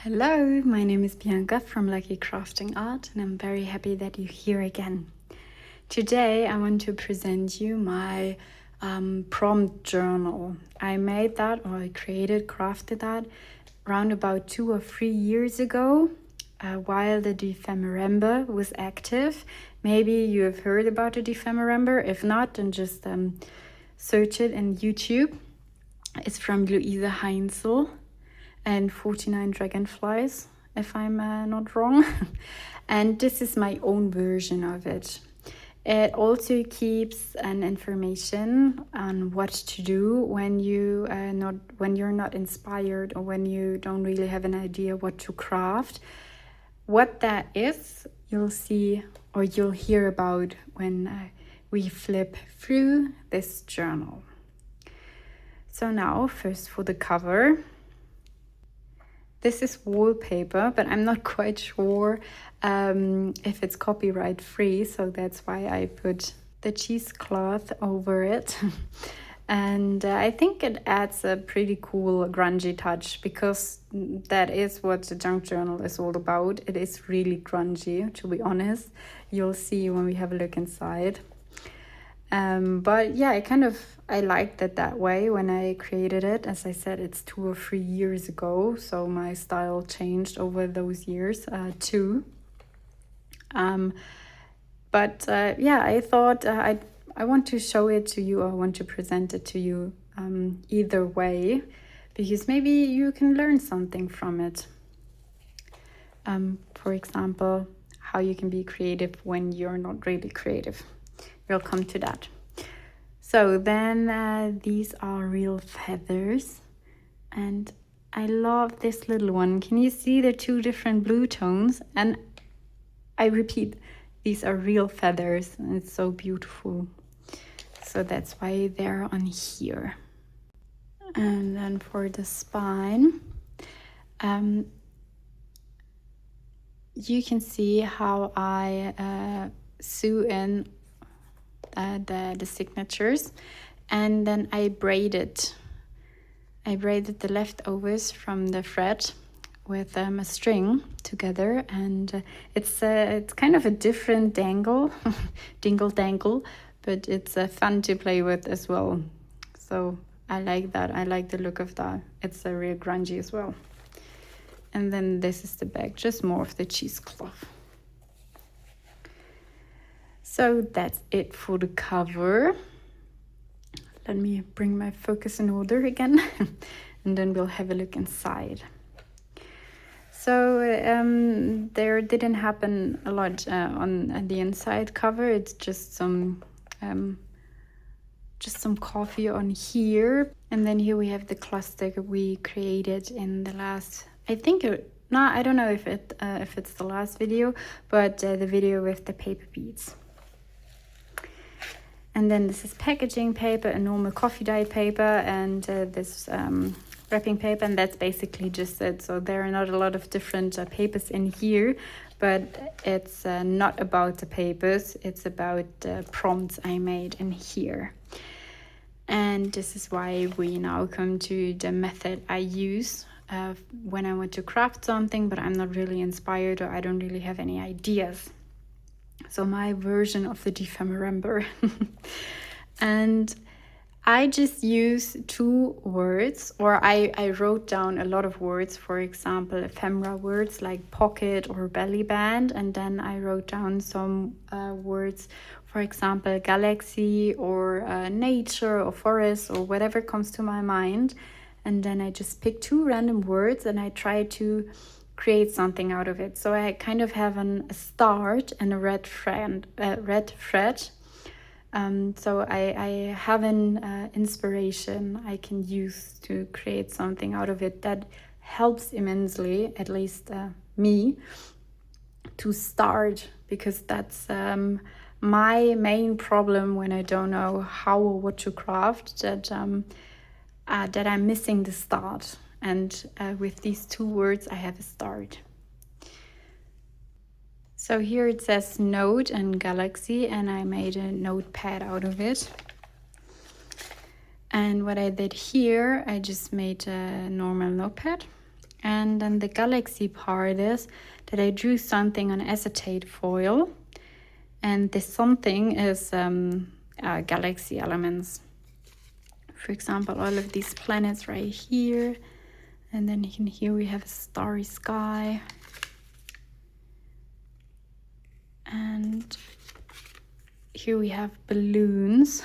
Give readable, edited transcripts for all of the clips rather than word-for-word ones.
Hello, my name is Bianca from Lucky Crafting Art, and I'm very happy that you're here again. Today I want to present you my prompt journal. I made that, or I crafted that around about 2 or 3 years ago while the Dephemerember was active. Maybe you have heard about the Dephemerember. If not, then just search it in YouTube. It's from Louise Heinzel and 49 Dragonflies, if I'm not wrong. And this is my own version of it. It also keeps an information on what to do when you're not inspired, or when you don't really have an idea what to craft. What that is, you'll see or you'll hear about when we flip through this journal. So now, first for the cover. This is wallpaper, but I'm not quite sure if it's copyright free, so that's why I put the cheesecloth over it. And I think it adds a pretty cool grungy touch, because that is what the junk journal is all about. It is really grungy, to be honest. You'll see when we have a look inside. But yeah, I liked it that way when I created it. As I said, it's 2 or 3 years ago, so my style changed over those years too. But I thought I want to show it to you, or I want to present it to you either way, because maybe you can learn something from it. For example, how you can be creative when you're not really creative. We'll come to that. So then these are real feathers, and I love this little one. Can you see the 2 different blue tones? And I repeat, these are real feathers, and it's so beautiful. So that's why they're on here. And then for the spine, you can see how I sew in the signatures, and then I braided the leftovers from the thread with a string together, and it's kind of a different dingle dangle, but it's fun to play with as well. So I like that. I like the look of that. It's a real grungy as well. And then this is the back, just more of the cheesecloth. So that's it for the cover. Let me bring my focus in order again, and then we'll have a look inside. So there didn't happen a lot on the inside cover. It's just some coffee on here, and then here we have the cluster we created in the last. I don't know if it's the last video, but the video with the paper beads. And then this is packaging paper, a normal coffee dyed paper, and this wrapping paper, and that's basically just it. So there are not a lot of different papers in here, but it's not about the papers, it's about the prompts I made in here. And this is why we now come to the method I use when I want to craft something, but I'm not really inspired, or I don't really have any ideas. So my version of the Dephemerember. And I just use 2 words, or I wrote down a lot of words, for example, ephemera words like pocket or belly band, and then I wrote down some words, for example, galaxy or nature or forest or whatever comes to my mind. And then I just pick 2 random words and I try to create something out of it. So I kind of have a start and a red thread. So I have an inspiration I can use to create something out of it that helps immensely, at least me, to start, because that's my main problem when I don't know how or what to craft, that I'm missing the start. And with these 2 words, I have a start. So here it says note and galaxy, and I made a notepad out of it. And what I did here, I just made a normal notepad, And then the galaxy part is that I drew something on acetate foil, and this something is galaxy elements. For example, all of these planets right here, and then here we have a starry sky, and here we have balloons.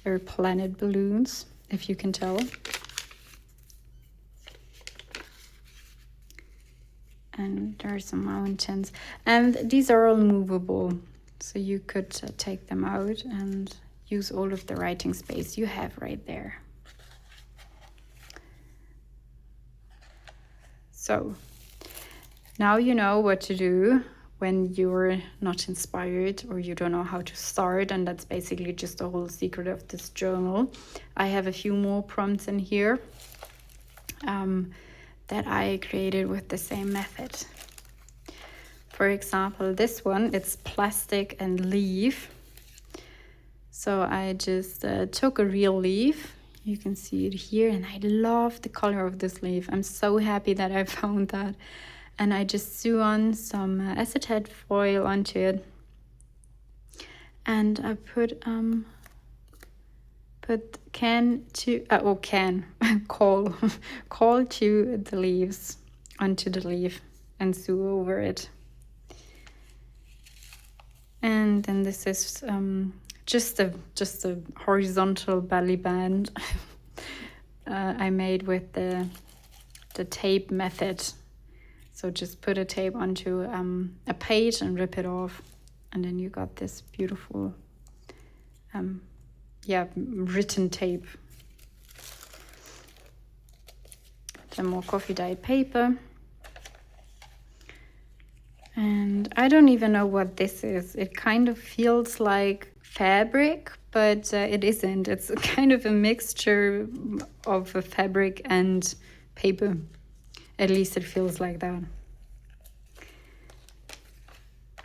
They're planet balloons, if you can tell. And there are some mountains, and these are all movable, so you could take them out and use all of the writing space you have right there. So now you know what to do when you're not inspired or you don't know how to start, and that's basically just the whole secret of this journal. I have a few more prompts in here that I created with the same method. For example, this one, it's plastic and leaf. So I just took a real leaf. You can see it here, and I love the color of this leaf. I'm so happy that I found that. And I just sew on some acetate foil onto it. And I put call to the leaves onto the leaf and sew over it. And then this is just a horizontal belly band I made with the tape method. So just put a tape onto a page and rip it off, and then you got this beautiful written tape. Then more coffee dyed paper. And I don't even know what this is. It kind of feels like fabric, but it isn't. It's kind of a mixture of a fabric and paper. At least it feels like that.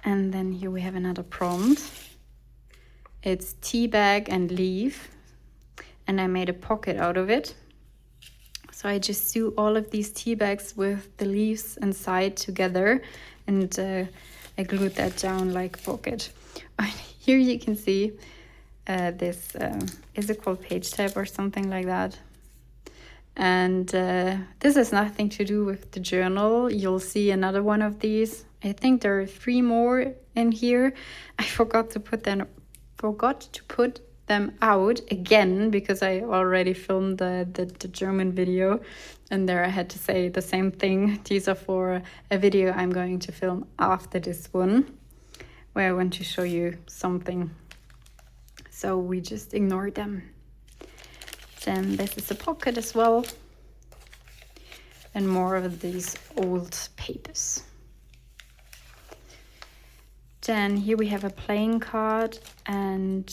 And then here we have another prompt. It's tea bag and leaf, and I made a pocket out of it. So I just sew all of these tea bags with the leaves inside together, and I glued that down like a pocket. Here you can see this, is it called page tab or something like that? And this has nothing to do with the journal. You'll see another one of these. I think there are 3 more in here. I forgot to put them out again because I already filmed the German video, and there I had to say the same thing. These are for a video I'm going to film after this one, where I want to show you something. So we just ignored them. Then this is a pocket as well, and more of these old papers. Then here we have a playing card and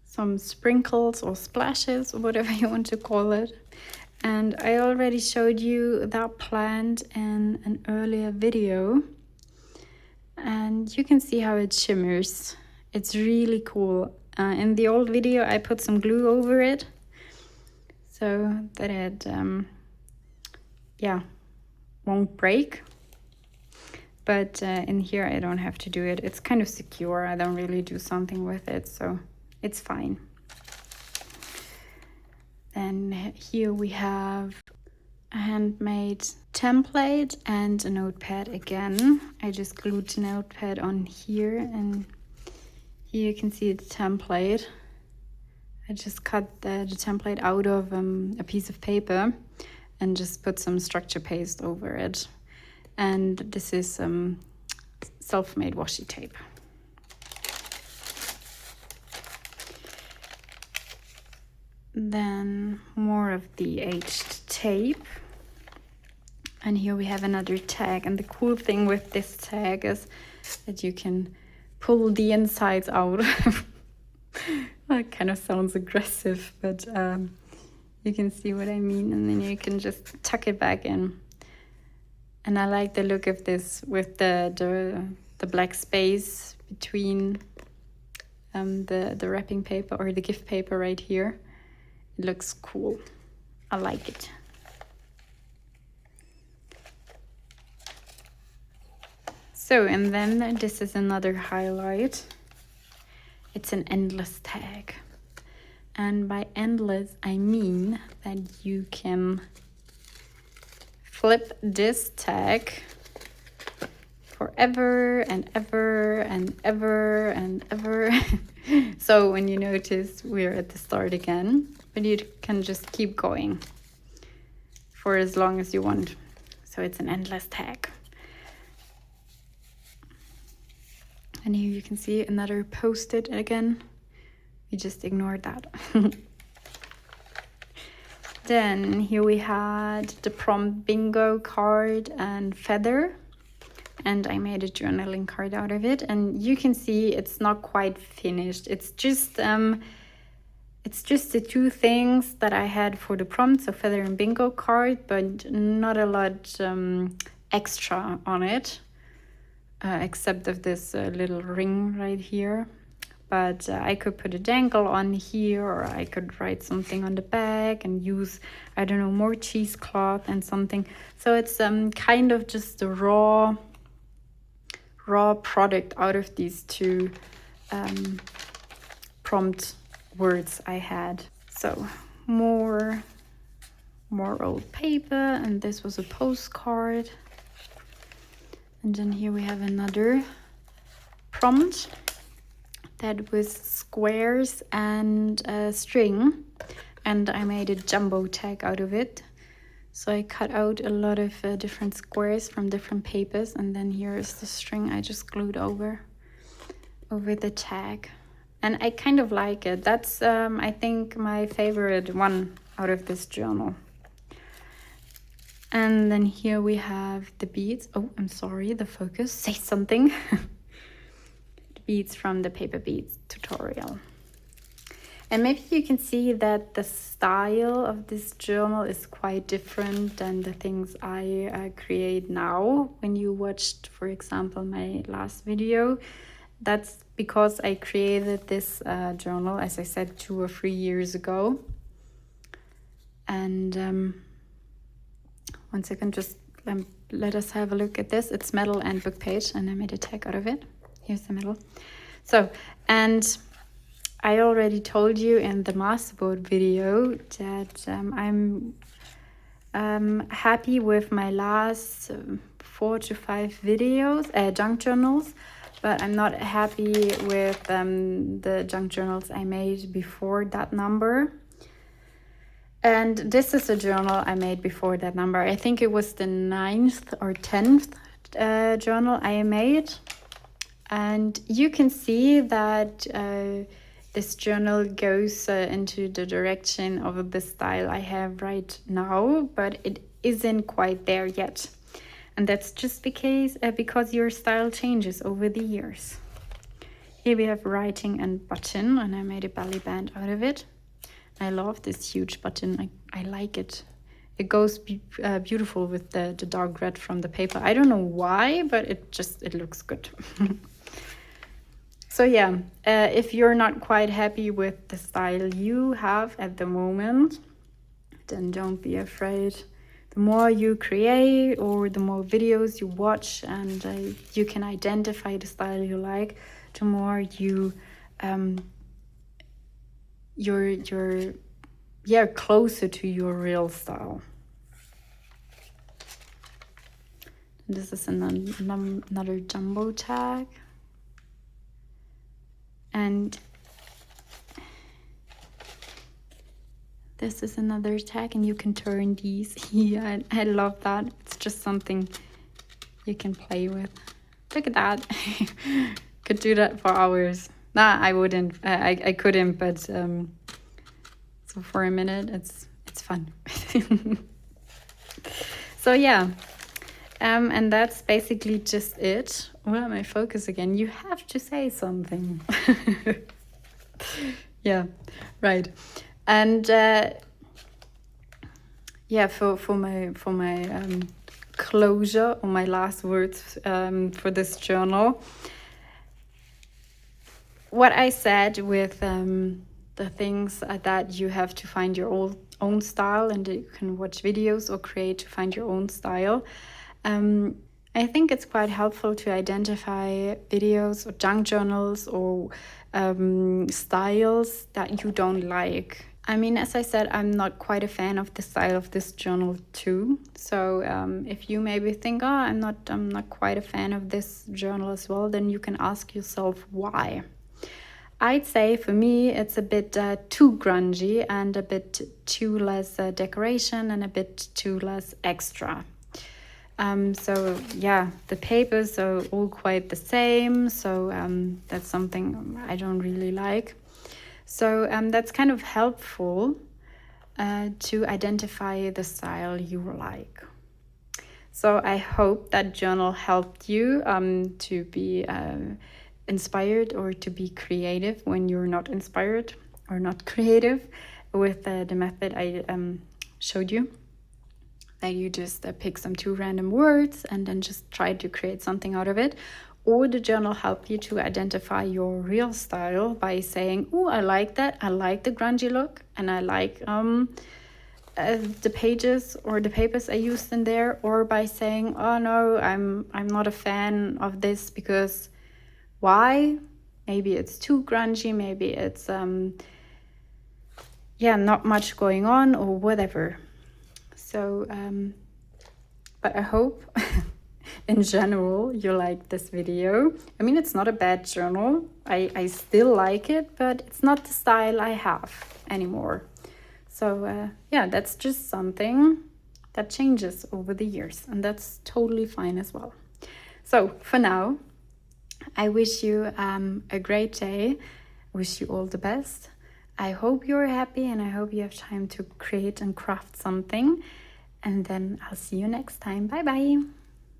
some sprinkles or splashes or whatever you want to call it. And I already showed you that plant in an earlier video, and you can see how it shimmers. It's really cool. In the old video I put some glue over it so that it won't break. But in here I don't have to do it. It's kind of secure. I don't really do something with it, so it's fine. Then here we have a handmade template and a notepad again. I just glued the notepad on here, and here you can see the template. I just cut the template out of a piece of paper and just put some structure paste over it. And this is self-made washi tape. Then more of the aged tape. And here we have another tag. And the cool thing with this tag is that you can pull the insides out. That kind of sounds aggressive, but you can see what I mean. And then you can just tuck it back in. And I like the look of this with the black space between the wrapping paper or the gift paper right here. It looks cool. I like it. So, and then this is another highlight. It's an endless tag. And by endless, I mean that you can flip this tag forever and ever and ever and ever. So when you notice, we're at the start again, but you can just keep going for as long as you want. So it's an endless tag. And here you can see another post-it again. We just ignored that. Then here we had the prompt bingo card and feather. And I made a journaling card out of it. And you can see it's not quite finished. It's just the two things that I had for the prompt, so feather and bingo card, but not a lot extra on it. Except of this little ring right here. But I could put a dangle on here, or I could write something on the back and use, I don't know, more cheesecloth and something. So it's kind of just a raw product out of these two prompt words I had. So more old paper, and this was a postcard. And then here we have another prompt that was squares and string, and I made a jumbo tag out of it. So I cut out a lot of different squares from different papers, and then here is the string I just glued over the tag. And I kind of like it. That's I think my favorite one out of this journal. And then here we have the beads. Oh, I'm sorry, the focus, say something. The beads from the paper beads tutorial. And maybe you can see that the style of this journal is quite different than the things I create now. When you watched, for example, my last video, that's because I created this journal, as I said, 2 or 3 years ago. And one second, just let us have a look at this. It's metal and book page, and I made a tag out of it. Here's the metal. So, and I already told you in the masterboard video that I'm happy with my last 4 to 5 videos, junk journals, but I'm not happy with the junk journals I made before that number. And this is a journal I made before that number. I think it was the 9th or 10th journal I made. And you can see that this journal goes into the direction of the style I have right now, but it isn't quite there yet. And that's just because your style changes over the years. Here we have writing and button, and I made a belly band out of it. I love this huge button. I like it. It goes beautiful with the dark red from the paper. I don't know why, but it looks good. So yeah, if you're not quite happy with the style you have at the moment, then don't be afraid. The more you create or the more videos you watch and you can identify the style you like, the more you're closer to your real style. This is another jumbo tag. And this is another tag, and you can turn these. Yeah, I love that. It's just something you can play with. Look at that. Could do that for hours. Nah, I wouldn't. I couldn't, but so for a minute, it's fun. So yeah. And that's basically just it. Where am I focused again? You have to say something. Yeah, right. And yeah, for my closure or my last words for this journal, what I said with the things that you have to find your own style, and you can watch videos or create to find your own style. I think it's quite helpful to identify videos or junk journals or styles that you don't like. I mean, as I said, I'm not quite a fan of the style of this journal too. So if you maybe think, oh, I'm not quite a fan of this journal as well, then you can ask yourself why. I'd say for me, it's a bit too grungy and a bit too less decoration and a bit too less extra. So yeah, the papers are all quite the same. So that's something I don't really like. So that's kind of helpful to identify the style you like. So I hope that journal helped you to be inspired or to be creative when you're not inspired or not creative with the method I showed you. That you just pick some 2 random words and then just try to create something out of it. Or the journal help you to identify your real style by saying, oh, I like that. I like the grungy look and I like the pages or the papers I used in there. Or by saying, oh no, I'm not a fan of this because why? Maybe it's too grungy. Maybe it's not much going on or whatever. So, but I hope in general you like this video. I mean, it's not a bad journal. I still like it, but it's not the style I have anymore. So that's just something that changes over the years, and that's totally fine as well. So for now, I wish you a great day. Wish you all the best. I hope you're happy and I hope you have time to create and craft something. And then I'll see you next time. Bye bye.